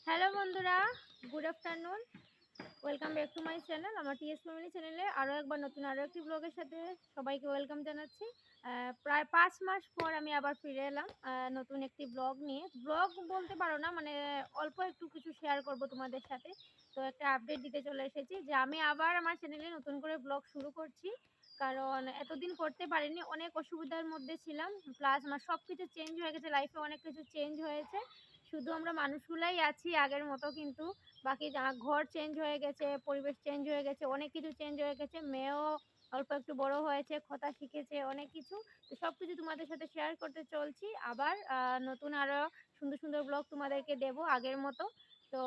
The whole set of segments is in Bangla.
হ্যালো বন্ধুরা, good afternoon. Welcome back to my channel. আমার টিএস ফ্যামিলি চ্যানেলে আরও নতুন একটি ব্লগের সাথে সবাইকে ওয়েলকাম জানাচ্ছি। প্রায় ৫ মাস পর আমি আবার ফিরে এলাম নতুন একটি ব্লগ নিয়ে। ব্লগ বলতে পারো না, মানে অল্প একটু কিছু শেয়ার করব তোমাদের সাথে। তো একটা আপডেট দিতে চলে এসেছি যে আমি আবার আমার চ্যানেলে নতুন করে ব্লগ শুরু করছি। কারণ এতদিন করতে পারিনি, অনেক অসুবিধার মধ্যে ছিলাম। প্লাস আমার সব কিছু চেঞ্জ হয়ে গেছে, লাইফে অনেক কিছু চেঞ্জ হয়েছে। শুধু আমরা মানুষগুলাই আছি আগের মতো, কিন্তু বাকি ঘর চেঞ্জ হয়ে গেছে, পরিবেশ চেঞ্জ হয়ে গেছে, অনেক কিছু চেঞ্জ হয়ে গেছে। মেয়েও অল্প একটু বড় হয়েছে, কথা শিখেছে, অনেক কিছু। তো সব কিছু তোমাদের সাথে শেয়ার করতে চলছি। আবার নতুন আরও সুন্দর সুন্দর ব্লগ তোমাদেরকে দেবো আগের মতো। তো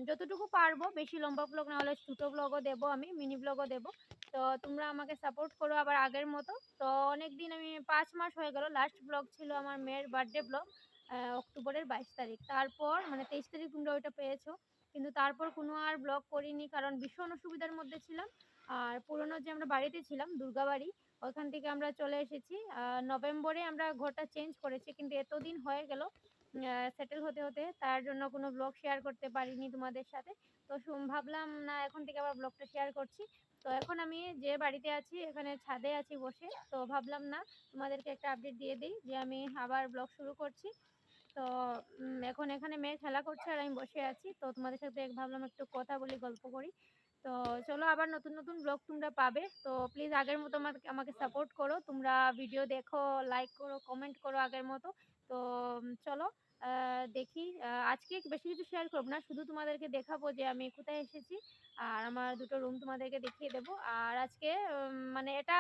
যতটুকু পারবো, বেশি লম্বা ব্লগ না হলে ছোটো ব্লগও দেবো, আমি মিনি ব্লগও দেবো। তো তোমরা আমাকে সাপোর্ট করো আবার আগের মতো। তো অনেক দিন, আমি ৫ মাস হয়ে গেল, লাস্ট ব্লগ ছিল আমার মেয়ের বার্থডে ব্লগ, অক্টোবরের ২২ তারিখ। তারপর মানে ২৩ তারিখ তোমরা ওইটা পেয়েছো। কিন্তু তারপর কোনো আর ব্লগ করিনি, কারণ ভীষণ অসুবিধার মধ্যে ছিলাম। আর পুরনো যে আমরা বাড়িতে ছিলাম, দুর্গাবাড়ি, ওইখান থেকে আমরা চলে এসেছি। নভেম্বরে আমরা ঘরটা চেঞ্জ করেছি, কিন্তু এতদিন হয়ে গেল সেটেল হতে হতে, তার জন্য কোনো ব্লগ শেয়ার করতে পারিনি তোমাদের সাথে। তো ভাবলাম না, এখন থেকে আবার ব্লগটা শেয়ার করছি। তো এখন আমি যে বাড়িতে আছি, এখানে ছাদে আছি বসে। তো ভাবলাম না, তোমাদেরকে একটা আপডেট দিয়ে দিই যে আমি আবার ব্লগ শুরু করছি। তো এখন এখানে মেয়ে খেলা করছে আর আমি বসে আছি। তো তোমাদের সাথে ভাবলাম একটু কথা বলি, গল্প করি। তো চলো, আবার নতুন নতুন ব্লগ তোমরা পাবে। তো প্লিজ আগের মতো আমাকে সাপোর্ট করো। তোমরা ভিডিও দেখো, লাইক করো, কমেন্ট করো আগের মতো। তো চলো দেখি। আজকে বেশি কিছু শেয়ার করবো না, শুধু তোমাদেরকে দেখাবো যে আমি কোথায় এসেছি। আর আমার দুটো রুম তোমাদেরকে দেখিয়ে দেবো। আর আজকে মানে এটা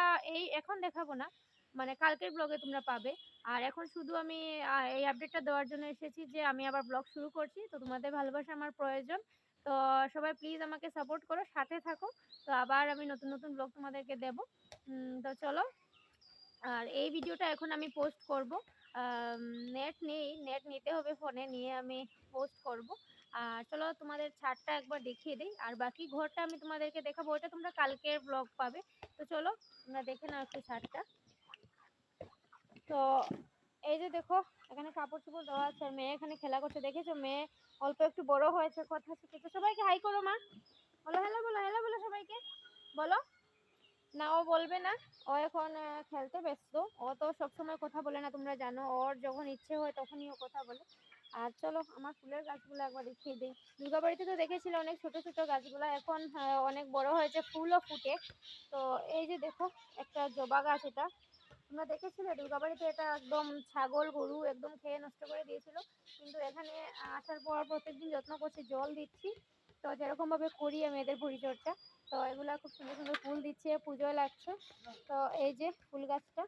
এখন দেখাবো না, মানে কালকের ব্লগে তোমরা পাবে। আর এখন শুধু আমি এই আপডেটটা দেওয়ার জন্য এসেছি যে আমি আবার ব্লগ শুরু করছি। তো তোমাদের ভালোবাসা আমার প্রয়োজন। তো সবাই প্লিজ আমাকে সাপোর্ট করো, সাথে থাকো। তো আবার আমি নতুন নতুন ব্লগ তোমাদেরকে দেবো। তো চলো। আর এই ভিডিওটা এখন আমি পোস্ট করব। নেট নেই, নেট নিতে হবে, ফোনে নিয়ে আমি পোস্ট করব। আর চলো তোমাদের ছাদটা একবার দেখিয়ে দিই, আর বাকি ঘরটা আমি তোমাদেরকে দেখাবো, ওটা তোমরা কালকের ব্লগ পাবে। তো চলো তোমরা দেখে নাও একটু ছাদটা। তো এই যে দেখো, এখানে কাপড় চোপড় দেওয়া আছে, আর মেয়ে এখানে খেলা করছে। দেখেছো, মেয়ে অল্প একটু বড় হয়েছে, কথা শিখেছে। সবাইকে হাই করো মা, বলো হ্যালো, বলো হ্যালো, বলো সবাইকে, বলো। না, ও বলবে না, ও এখন খেলতে ব্যস্ত। ও তো সবসময় কথা বলে না, তোমরা জানো। ওর যখন ইচ্ছে হয় তখনই ও কথা বলে। আর চলো আমার ফুলের গাছগুলো একবার দেখিয়ে দিই। দুর্গাবাড়িতে তো দেখেছিলে অনেক ছোট ছোট গাছগুলো, এখন অনেক বড় হয়েছে, ফুলও ফুটে। তো এই যে দেখো, একটা জবা গাছ, এটা তোমরা দেখেছিলে দুর্গাবাড়িতে, এটা একদম ছাগল গরু একদম খেয়ে নষ্ট করে দিয়েছিল। কিন্তু এখানে আসার পর প্রত্যেকদিন যত্ন করছি, জল দিচ্ছি। তো যেরকমভাবে করি আমি এদের পরিচর্যা। তো এগুলা খুব সুন্দর সুন্দর ফুল দিচ্ছে, পুজোয় লাগছে। তো এই যে ফুল গাছটা।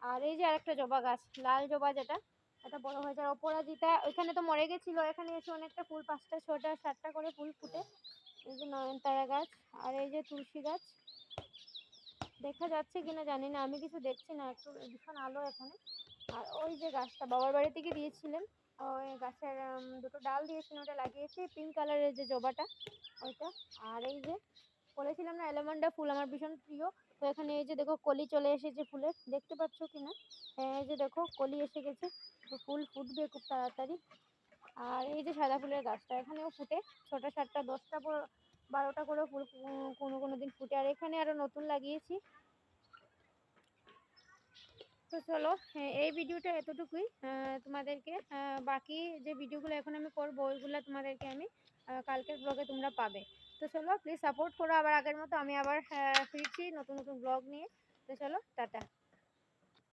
আর এই যে আরেকটা জবা গাছ, লাল জবা যেটা, এটা বড় হয়েছে। আর অপরাজিতা ওইখানে তো মরে গেছিল, এখানে এসে অনেকটা ফুল, 5টা 6টা 7টা করে ফুল ফুটে। এই যে নয়নতারা গাছ, আর এই যে তুলসী গাছ। দেখা যাচ্ছে কিনা জানি না, আমি কিছু দেখছি না, একটু ভীষণ আলো এখানে। আর ওই যে গাছটা বাবার বাড়ি থেকে দিয়েছিলেন, ওই গাছের দুটো ডাল দিয়েছিলেন, ওটা লাগিয়েছি, পিঙ্ক কালারের যে জবাটা, ওইটা। আর এই যে বলেছিলাম না, অ্যালামন্ডা ফুল আমার ভীষণ প্রিয়। তো এখানে এই যে দেখো, কলি চলে এসেছে ফুলের, দেখতে পাচ্ছ কিনা? হ্যাঁ, এই যে দেখো কলি এসে গেছে। তো ফুল ফুটবে খুব তাড়াতাড়ি। আর এই যে সাদা ফুলের গাছটা, এখানেও ফুটে, 6টা 7টা 10টা 12টা করে ফুল কোনো কোনো দিন ফুটে। আর এখানে আরো নতুন লাগিয়েছি। তো চলো, এই ভিডিওটা এতটুকুই। তোমাদেরকে বাকি যে ভিডিওগুলো এখন আমি করবো, ওইগুলো তোমাদেরকে আমি কালকের ব্লগে তোমরা পাবে। তো চলো প্লিজ সাপোর্ট করো আবার আগের মতো। আমি আবার ফিরছি নতুন নতুন ব্লগ নিয়ে। তো চলো, টাটা।